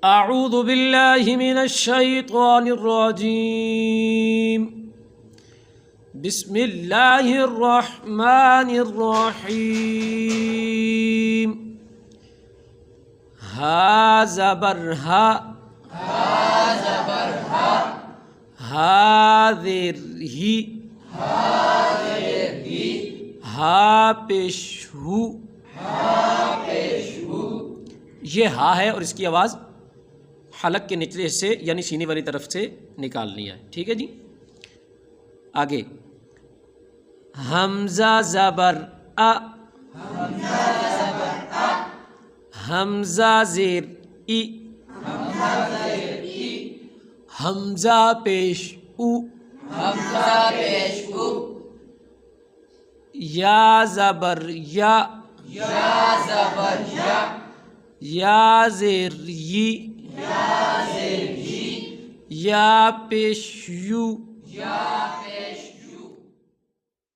اعوذ باللہ من الشیطان الرجیم بسم اللہ الرحمن الرحیم ہا زبر ہا حاضر ہی ہا پیش ہو یہ ہا ہے اور اس کی آواز حلق کے نچلے حصے یعنی سینے والی طرف سے نکالنی ہے. ٹھیک ہے جی. آگے حمزہ زبر ا حمزہ زیر ای حمزہ پیش او یا زبر یا یا زیر ی یا پیش یو